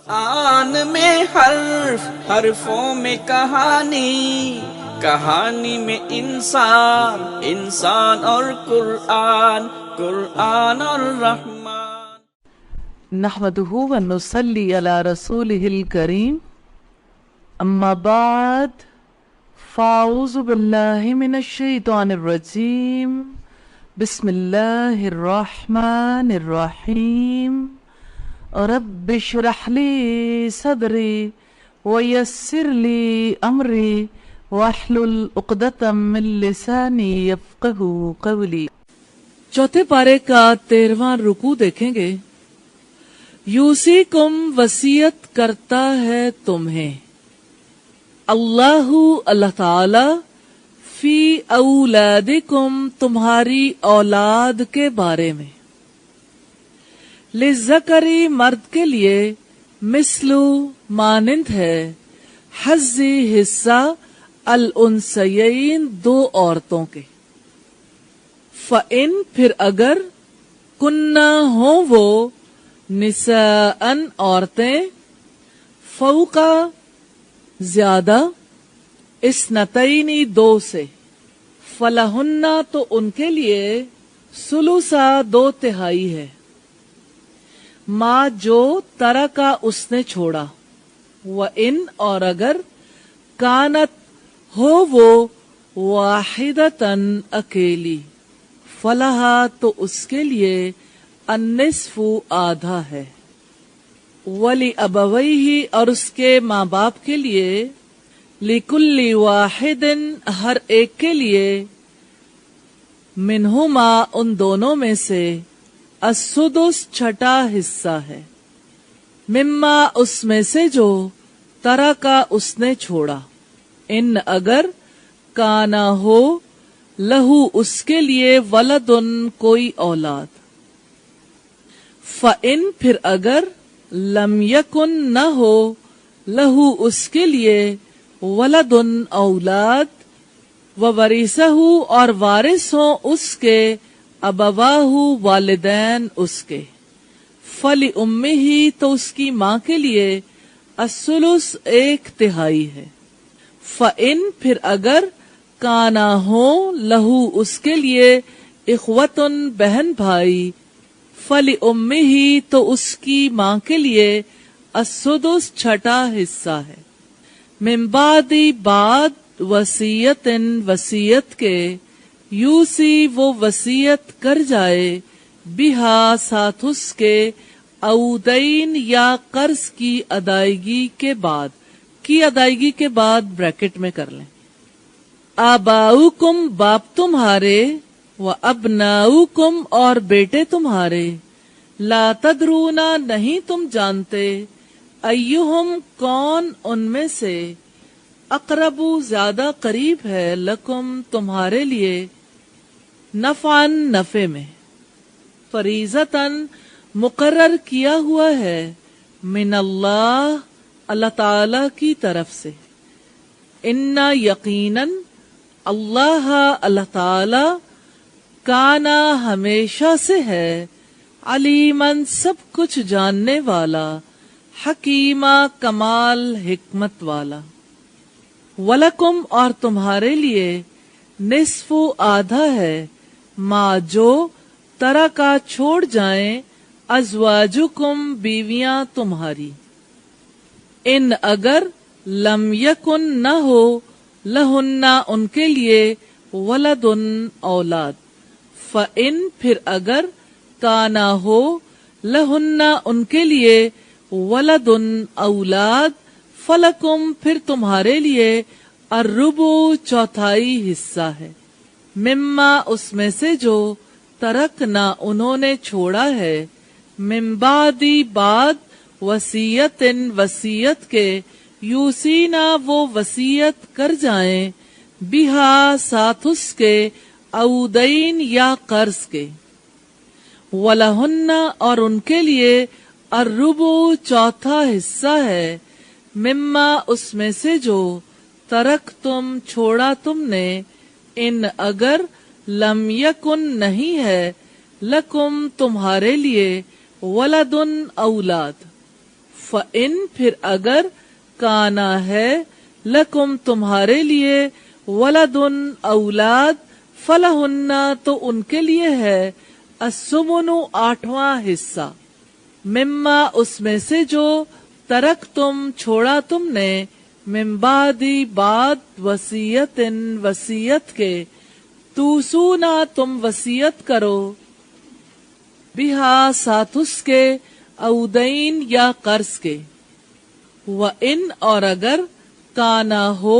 قرآن میں حرف، حرفوں میں کہانی، کہانی میں انسان، انسان اور قرآن، قرآن اور رحمان۔ نحمدہ ونصلی علی رسولہ الکریم، اما بعد فاعوذ باللہ من الشیطان الرجیم، بسم اللہ الرحمن الرحیم۔ رب اشرح لی صدری ویسر لی امری واحلل عقدۃ من لسانی یفقہوا قولی۔ چوتھے پارے کا 13واں رکوع دیکھیں گے۔ یوصیکم وصیت کرتا ہے تمہیں اللہ تعالی فی اولادکم تمہاری اولاد کے بارے میں، للذکری مرد کے لیے، مثلو مانند ہے، حظی حصہ، الانثیین دو عورتوں کے۔ فَإِن پھر اگر، کننا ہوں وہ، نساءً عورتیں، فوقا زیادہ، اثنتین دو سے، فلہن تو ان کے لیے، ثلثا دو تہائی ہے، ماں جو ترکا اس نے چھوڑا، وَإِن اور اگر، کانت ہو وہ، واحدتاً اکیلی، فلہا تو اس کے لیے، النصف آدھا ہے، ولی ابویہ اور اس کے ماں باپ کے لیے، لکل واحد ہر ایک کے لیے، منہما ان دونوں میں سے، السدس چھٹا حصہ ہے، مما اس میں سے جو، ترکا اس نے چھوڑا، ان اگر، کانا ہو، لہو اس کے لیے، ولدن کوئی اولاد، فَإِن پھر اگر، لم یکن نہ ہو، لہو اس کے لیے، ولدن اولاد، وورثہ اور وارث ہوں اس کے، ابواہ والدین اس کے، فلأمہ تو اس کی ماں کے لیے، الثلث ایک تہائی ہے، فَإِن پھر اگر، کانا ہوں، لہو اس کے لیے، اخوتن بہن بھائی، فلأمہ تو اس کی ماں کے لیے، السدس چھٹا حصہ ہے، من بعد بعد، وصیت وصیت کے، یوسی وہ وصیت کر جائے، بہا ساتھ اس کے، او دین یا قرض کی ادائیگی کے بعد، کی ادائیگی کے بعد بریکٹ میں کر لیں، آباؤکم باپ تمہارے، و ابناؤکم اور بیٹے تمہارے، لا تدرون نہیں تم جانتے، ایہم کون ان میں سے، اقرب زیادہ قریب ہے، لکم تمہارے لیے، نفعاً نفع میں، فریضتاً مقرر کیا ہوا ہے، من اللہ تعالی کی طرف سے، انا یقیناً، اللہ تعالی، کانا ہمیشہ سے ہے، علیماً سب کچھ جاننے والا، حکیمہ کمال حکمت والا، ولکم اور تمہارے لیے، نصف آدھا ہے، ماں جو، ترکا چھوڑ جائیں، ازواجکم بیویاں تمہاری، ان اگر، لم یکن نہ ہو، لہن ان کے لیے، ولدن اولاد، فَإِن پھر اگر، کانا ہو، لہن ان کے لیے، ولدن اولاد، فلکم پھر تمہارے لیے، الربع چوتھائی حصہ ہے، مما اس میں سے جو، ترکنا انہوں نے چھوڑا ہے، من بعد بعد، وصیت وصیت کے، یوسینا وہ وصیت کر جائیں، بہا ساتھ اس کے، او دین یا قرض کے، ولہن اور ان کے لیے، الربع چوتھا حصہ ہے، مما اس میں سے جو، ترک تم چھوڑا تم نے، ان اگر، لم یکن نہیں ہے، لکم تمہارے لیے، ولدن اولاد، فَإِن پھر اگر کانا ہے لکم تمہارے لیے ولدن اولاد فلہن تو ان کے لیے ہے الثمن 8واں حصہ مما اس میں سے جو ترک تم چھوڑا تم نے من بعدی بعد وصیت وصیت کے توسونا تم وصیت کرو بہا ساتھ اس کے اودین یا قرض کے وَإِن اور اگر کانا ہو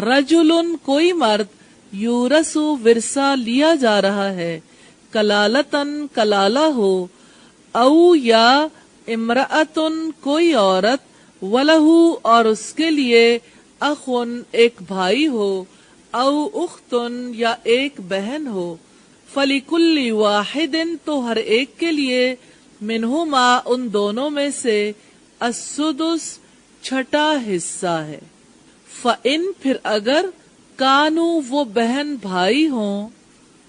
رجلن کوئی مرد یورثو ورثہ لیا جا رہا ہے کلالتن کلالہ ہو او یا امرأتن کوئی عورت ولہو اور اس کے لیے اخن ایک بھائی ہو او اختن یا ایک بہن ہو فَلِكُلِّ وَاحِدٍ تو ہر ایک کے لیے منہما ان دونوں میں سے السدس چھٹا حصہ ہے فَإِن پھر اگر کانو وہ بہن بھائی ہوں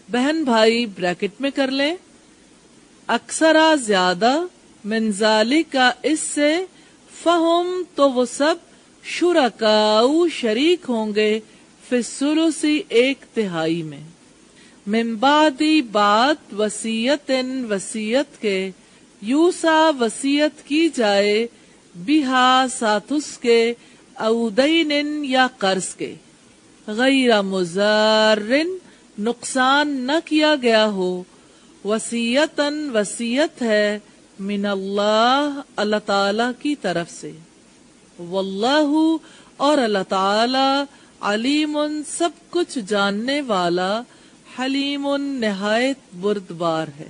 بہن بھائی بریکٹ میں کر لیں اکثرا زیادہ من ذالکا اس سے فہم تو وہ سب شرکاؤ شریک ہوں گے فی الثلث 1/3 میں من بعدی بعد وصیت وصیت کے یوسا وصیت کی جائے بہا ساتھ اس کے اودین یا قرض کے غیر مضارن نقصان نہ کیا گیا ہو وصیتن وصیت ہے من اللہ اللہ تعالی کی طرف سے واللہ اور اللہ تعالی علیم سب کچھ جاننے والا حلیم نہایت بردبار ہے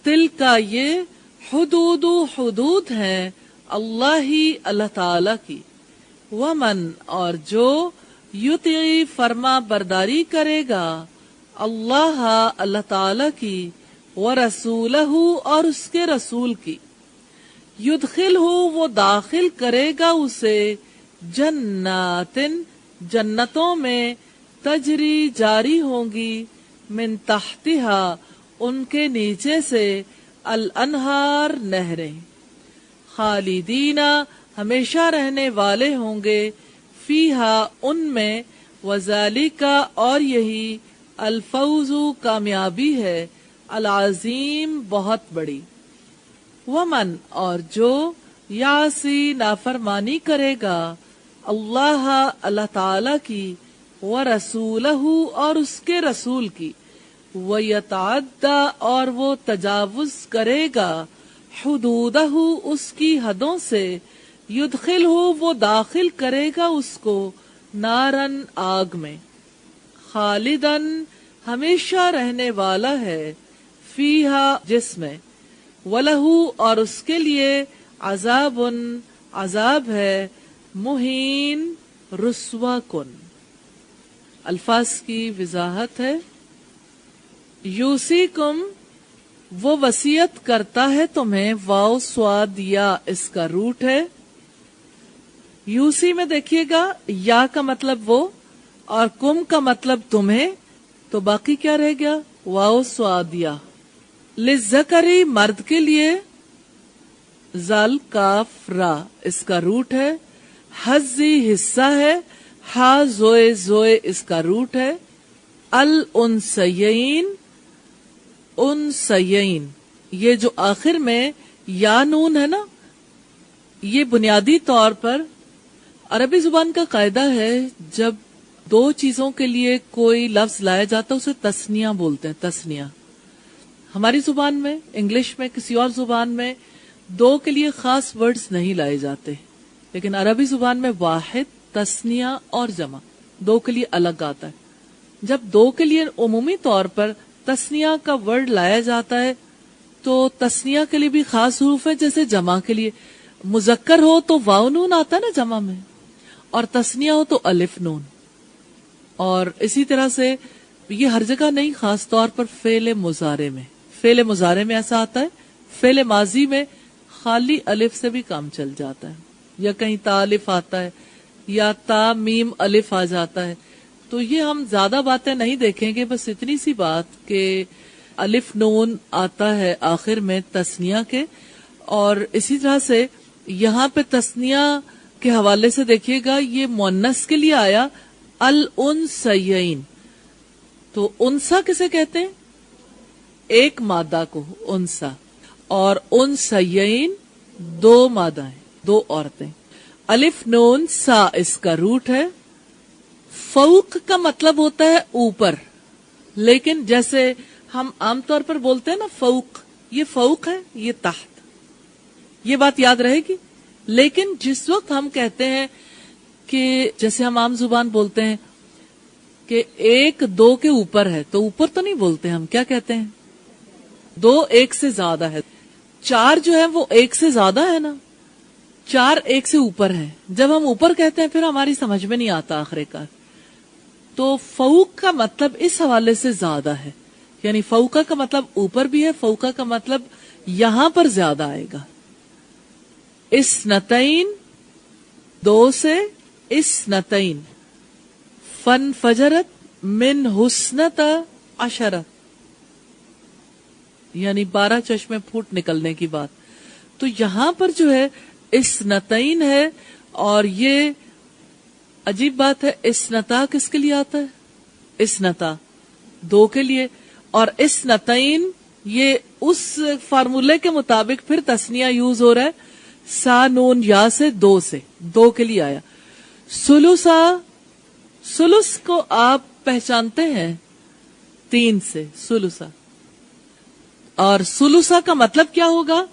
تل کا یہ حدود حدود ہیں اللہ ہی اللہ تعالی کی ومن اور جو یطیع فرما برداری کرے گا اللہ اللہ تعالی کی ورسولہ اور اس کے رسول کی یدخلہ وہ داخل کرے گا اسے جنات جنتوں میں تجری جاری ہوں گی من تحتہا ان کے نیچے سے الانہار نہریں خالدین ہمیشہ رہنے والے ہوں گے فیہا ان میں وذالکا اور یہی الفوز کامیابی ہے العظیم بہت بڑی ومن اور جو یاسی نافرمانی کرے گا اللہ اللہ تعالی کی ورسولہ اور اس کے رسول کی ویتعدی اور وہ تجاوز کرے گا حدودہ اس کی حدوں سے یدخلہ وہ داخل کرے گا اس کو نارن آگ میں خالدن ہمیشہ رہنے والا ہے فیہا جس میں ولہو اور اس کے لیے عذاب عذاب ہے مہین رسوا کن الفاظ کی وضاحت ہے یوسیکم وہ وصیت کرتا ہے تمہیں واو سواد یا اس کا روٹ ہے یوسی میں دیکھیے گا یا کا مطلب وہ اور کم کا مطلب تمہیں تو باقی کیا رہ گیا واو سواد یا للذکری مرد کے لیے زال کاف را اس کا روٹ ہے حزی حصہ ہے ہا زوئے زوئے اس کا روٹ ہے الانثیین انثیین یہ جو آخر میں یا نون ہے نا یہ بنیادی طور پر عربی زبان کا قاعدہ ہے جب دو چیزوں کے لیے کوئی لفظ لایا جاتا ہے اسے تسنیہ بولتے ہیں تسنیہ ہماری زبان میں انگلش میں کسی اور زبان میں دو کے لیے خاص ورڈز نہیں لائے جاتے لیکن عربی زبان میں واحد تسنیہ اور جمع دو کے لیے الگ آتا ہے جب دو کے لیے عمومی طور پر تسنیہ کا ورڈ لایا جاتا ہے تو تسنیہ کے لیے بھی خاص حروف ہے جیسے جمع کے لیے مذکر ہو تو واو نون آتا ہے نا جمع میں اور تسنیہ ہو تو الف نون اور اسی طرح سے یہ ہر جگہ نہیں خاص طور پر فعل مضارع میں ایسا آتا ہے فعل ماضی میں خالی الف سے بھی کام چل جاتا ہے یا کہیں تا الف آتا ہے یا تا میم الف آ جاتا ہے تو یہ ہم زیادہ باتیں نہیں دیکھیں گے بس اتنی سی بات کہ الف نون آتا ہے آخر میں تسنیہ کے اور اسی طرح سے یہاں پہ تسنیہ کے حوالے سے دیکھیے گا، یہ مؤنث کے لیے آیا الانثیین. تو انثى کسے کہتے ہیں؟ ایک مادہ کو انثى، اور انثیین دو مادہ ہیں، دو عورتیں. الف نون سا اس کا روٹ ہے. فوق کا مطلب ہوتا ہے اوپر، لیکن جیسے ہم عام طور پر بولتے ہیں نا فوق، یہ فوق ہے، یہ تحت، یہ بات یاد رہے گی. لیکن جس وقت ہم کہتے ہیں کہ جیسے ہم عام زبان بولتے ہیں کہ ایک دو کے اوپر ہے، تو اوپر تو نہیں بولتے، ہم کیا کہتے ہیں؟ دو ایک سے زیادہ ہے. چار جو ہے وہ ایک سے زیادہ ہے نا، چار ایک سے اوپر ہے. جب ہم اوپر کہتے ہیں پھر ہماری سمجھ میں نہیں آتا آخر کار. تو فوق کا مطلب اس حوالے سے زیادہ ہے، یعنی فوقہ کا مطلب اوپر بھی ہے، فوقہ کا مطلب یہاں پر زیادہ آئے گا. اثنتین دو سے، اثنتین فانفجرت من حسنۃ عشرۃ، یعنی 12 چشمے پھوٹ نکلنے کی بات. تو یہاں پر جو ہے اثنتین ہے، اور یہ عجیب بات ہے، اثنتا کس کے لیے آتا ہے؟ اثنتا دو کے لیے، اور اثنتین یہ اس فارمولے کے مطابق پھر تسنیہ یوز ہو رہا ہے، سا نون یا سے، دو کے لیے آیا. سلوسا، سلس کو آپ پہچانتے ہیں 3 سے، سلوسا. اور سلوسا کا مطلب کیا ہوگا؟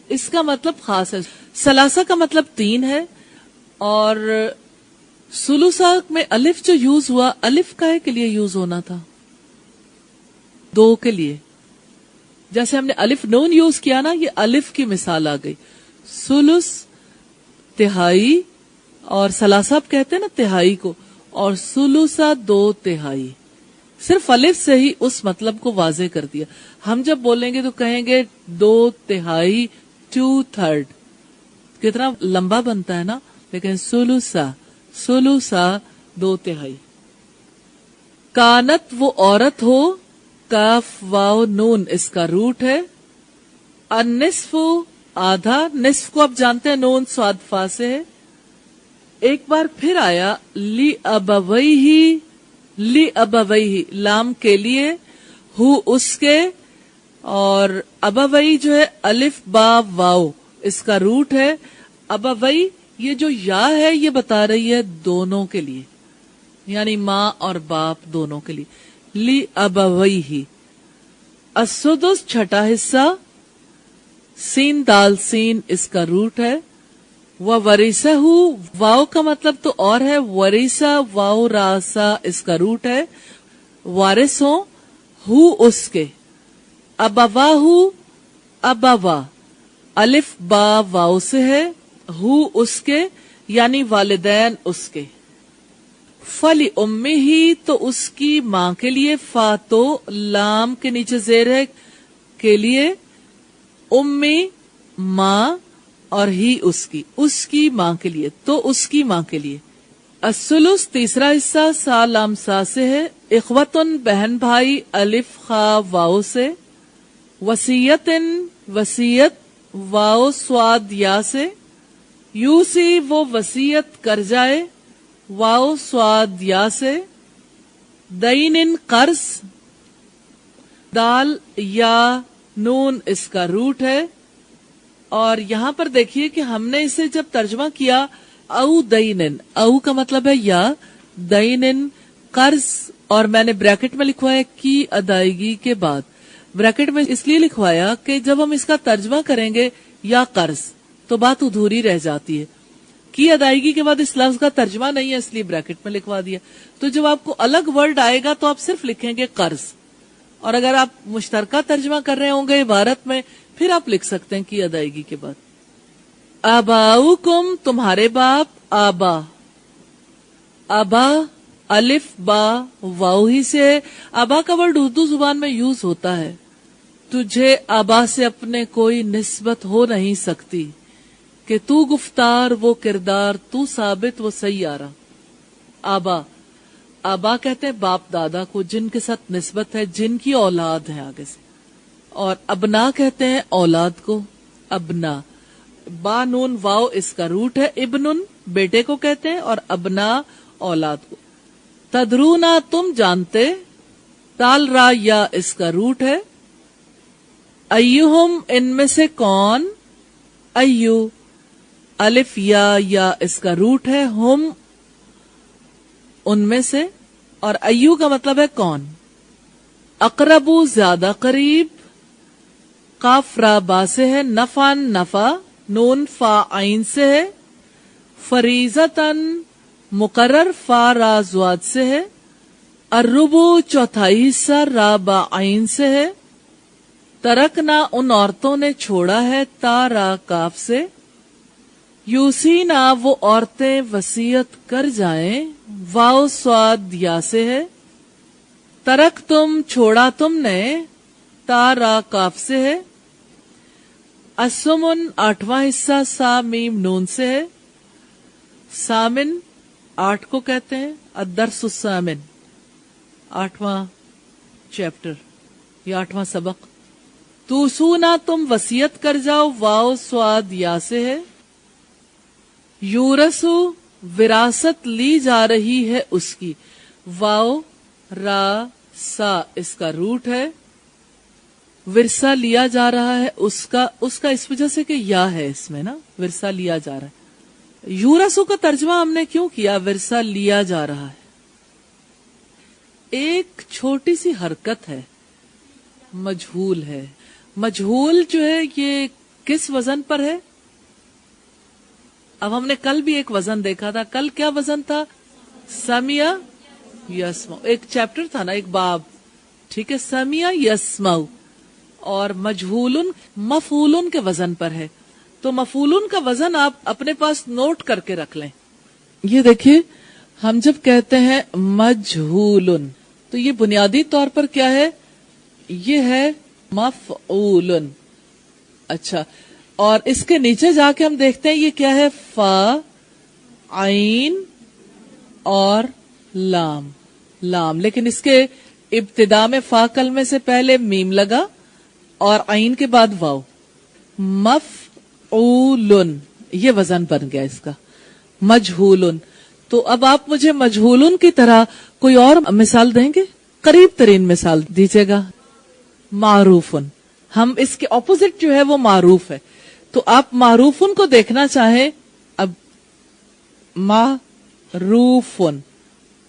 اس کا مطلب خاص ہے. سلاسا کا مطلب 3 ہے، اور سلوسا میں الف جو یوز ہوا، الف کاہے کے لیے یوز ہونا تھا؟ 2 کے لیے. جیسے ہم نے الف نون یوز کیا نا، یہ الف کی مثال آ گئی. سلس تہائی، اور سلاسہ آپ کہتے ہیں نا تہائی کو، اور سلوسا 2 تہائی. صرف الف سے ہی اس مطلب کو واضح کر دیا. ہم جب بولیں گے تو کہیں گے 2 تہائی، 2/3. کتنا لمبا بنتا ہے نا، لیکن سلوسا 2 تہائی. کانت وہ عورت ہو، کاف واو نون اس کا روٹ ہے. النصف آدھا، نصف کو آپ جانتے ہیں نون صاد فا سے ہے. ایک بار پھر آیا لی ابویہ، لی ابویہ لام کے لیے، ہو اس کے، اور ابوی جو ہے الف با واو اس کا روٹ ہے. ابوی یہ جو یا ہے یہ بتا رہی ہے دونوں کے لیے، یعنی ماں اور باپ دونوں کے لیے. لی ابویہ. السدس چھٹا حصہ، سین دال سین اس کا روٹ ہے. وَوَرِثَهُ واو کا مطلب تو اور ہے، ورثہ واو راسا اس کا روٹ ہے. وارث ہوں، ہو اس کے. ابواہ ابوا الف با واو سے ہے، ہو اس کے یعنی والدین اس کے. فلی امی ہی تو اس کی ماں کے لیے، فا تو لام کے نیچے زیر ہے کے لیے، امی ماں، اور ہی اس کی ماں کے لیے، تو اس کی ماں کے لیے. الثلث تیسرا حصہ، سا لام سا سے ہے. اخوتن بہن بھائی، الف خا واو سے. وصیتن وصیت واو سواد یا سے. یوسی وہ وصیت کر جائے، واو سواد یا سے. دین قرض، دال یا نون اس کا روٹ ہے. اور یہاں پر دیکھیے کہ ہم نے اسے جب ترجمہ کیا، او دینن، او کا مطلب ہے یا، دینن قرض، اور میں نے بریکٹ میں لکھوایا کی ادائیگی کے بعد. بریکٹ میں اس لیے لکھوایا کہ جب ہم اس کا ترجمہ کریں گے یا قرض تو بات ادھوری رہ جاتی ہے. کی ادائیگی کے بعد اس لفظ کا ترجمہ نہیں ہے، اس لیے بریکٹ میں لکھوا دیا. تو جب آپ کو الگ ورڈ آئے گا تو آپ صرف لکھیں گے قرض، اور اگر آپ مشترکہ ترجمہ کر رہے ہوں گے عبارت میں پھر آپ لکھ سکتے ہیں کی ادائیگی کے بعد. آباؤکم تمہارے باپ، آبا، آبا الف با واو ہی سے. آبا کا ورڈ اردو زبان میں یوز ہوتا ہے. تجھے آبا سے اپنے کوئی نسبت ہو نہیں سکتی کہ تو گفتار وہ کردار، تو ثابت وہ سیارہ. آبا، آبا کہتے ہیں باپ دادا کو جن کے ساتھ نسبت ہے، جن کی اولاد ہے آگے سے. اور ابنا کہتے ہیں اولاد کو، ابنا. با نون واو اس کا روٹ ہے. ابنن بیٹے کو کہتے ہیں اور ابنا اولاد کو. تدرونا تم جانتے, تال را یا اس کا روٹ ہے. ایہم ان میں سے کون, ایو الف یا اس کا روٹ ہے. ہم ان میں سے, اور ایو کا مطلب ہے کون. اقربو زیادہ قریب, قاف را با سے ہے. نفعن نفع, نون فا عین سے ہے. فریضتن مقرر, فا را زواد سے ہے. الربو چوتھائی حصہ, را با عین سے ہے. ترکنا ان عورتوں نے چھوڑا ہے, تا را کاف سے. یوسینا وہ عورتیں وصیت کر جائیں, واو سواد یا سے ہے. ترک تم چھوڑا تم نے, تا را کاف سے ہے. السمن آٹھواں حصہ, سا میم نون سے ہے. سامن 8 کو کہتے ہیں. الدرس السامن آٹھواں چیپٹر یا 8واں سبق. توسونا تم وصیت کر جاؤ, واو سواد یا سے ہے. یورسو وراثت لی جا رہی ہے اس کی, واو را سا اس کا روٹ ہے. ورثہ لیا جا رہا ہے اس کا اس وجہ سے کہ یا ہے اس میں نا, ورثہ لیا جا رہا ہے. یورسو کا ترجمہ ہم نے کیوں کیا, ورثہ لیا جا رہا ہے. ایک چھوٹی سی حرکت ہے, مجہول ہے. مجہول جو ہے یہ کس وزن پر ہے؟ اب ہم نے کل بھی ایک وزن دیکھا تھا. کل کیا وزن تھا؟ سمیا یسمعو. ایک چیپٹر تھا نا, ایک باب, ٹھیک ہے. سمیا یسمعو, اور مجہولن مفعولن کے وزن پر ہے. تو مفعولن کا وزن آپ اپنے پاس نوٹ کر کے رکھ لیں. یہ دیکھیے, ہم جب کہتے ہیں مجہولن تو یہ بنیادی طور پر کیا ہے؟ یہ ہے مفعولن. اچھا, اور اس کے نیچے جا کے ہم دیکھتے ہیں یہ کیا ہے؟ فا, عین اور لام. لام, لیکن اس کے ابتدا میں فا کلمے سے پہلے میم لگا اور عین کے بعد واو. مفعولن, یہ وزن بن گیا اس کا. مجہولن. تو اب آپ مجھے مجہولن کی طرح کوئی اور مثال دیں گے؟ قریب ترین مثال دیجیے گا. معروفن, ہم اس کے اپوزٹ جو ہے وہ معروف ہے. تو آپ معروفن کو دیکھنا چاہیں, اب معروفن,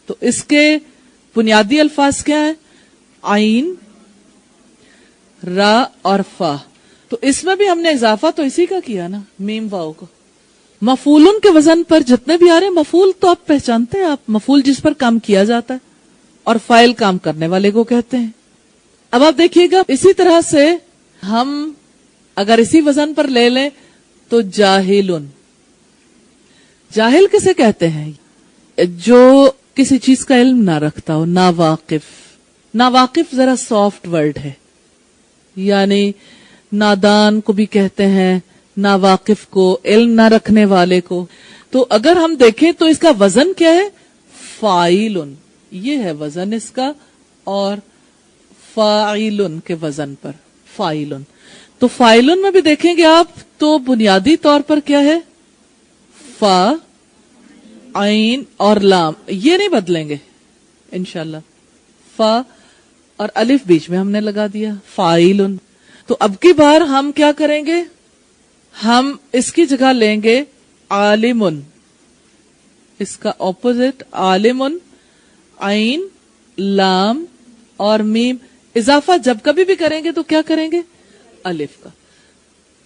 تو اس کے بنیادی الفاظ کیا ہیں؟ عین, را اور فا. تو اس میں بھی ہم نے اضافہ تو اسی کا کیا نا, میم واو کو. مفعولن کے وزن پر جتنے بھی آ رہے ہیں, مفعول تو آپ پہچانتے ہیں, آپ مفعول جس پر کام کیا جاتا ہے, اور فاعل کام کرنے والے کو کہتے ہیں. اب آپ دیکھیے گا اسی طرح سے ہم اگر اسی وزن پر لے لیں تو جاہلن. جاہل کسے کہتے ہیں؟ جو کسی چیز کا علم نہ رکھتا ہو. ناواقف, ناواقف ذرا سافٹ ورڈ ہے, یعنی نادان کو بھی کہتے ہیں, ناواقف کو, علم نہ رکھنے والے کو. تو اگر ہم دیکھیں تو اس کا وزن کیا ہے؟ فاعلن, یہ ہے وزن اس کا, اور فاعلن کے وزن پر فاعلن. تو فاعلن میں بھی دیکھیں گے آپ تو بنیادی طور پر کیا ہے؟ فا, عین اور لام, یہ نہیں بدلیں گے انشاءاللہ. فا اور الف بیچ میں ہم نے لگا دیا, فاعلن. تو اب کی بار ہم کیا کریں گے؟ ہم اس کی جگہ لیں گے عالمن, اس کا اپوزٹ عالمن, عین, لام اور میم. اضافہ جب کبھی بھی کریں گے تو کیا کریں گے؟ الف کا.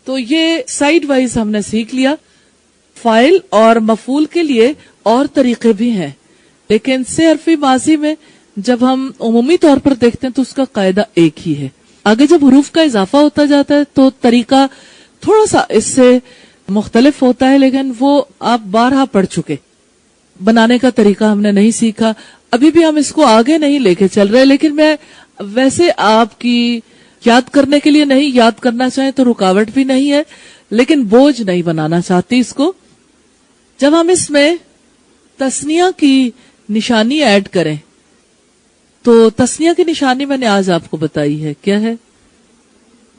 تو یہ سائیڈ وائز ہم نے سیکھ لیا. فاعل اور مفعول کے لیے اور طریقے بھی ہیں, لیکن سے حرفی ماضی میں جب ہم عمومی طور پر دیکھتے ہیں تو اس کا قاعدہ ایک ہی ہے. آگے جب حروف کا اضافہ ہوتا جاتا ہے تو طریقہ تھوڑا سا اس سے مختلف ہوتا ہے, لیکن وہ آپ بارہا پڑھ چکے. بنانے کا طریقہ ہم نے نہیں سیکھا, ابھی بھی ہم اس کو آگے نہیں لے کے چل رہے, لیکن میں ویسے آپ کی یاد کرنے کے لیے نہیں, یاد کرنا چاہیں تو رکاوٹ بھی نہیں ہے, لیکن بوجھ نہیں بنانا چاہتی اس کو. جب ہم اس میں تسنیہ کی نشانی ایڈ کریں تو تسنیہ کی نشانی میں نے آج آپ کو بتائی ہے, کیا ہے؟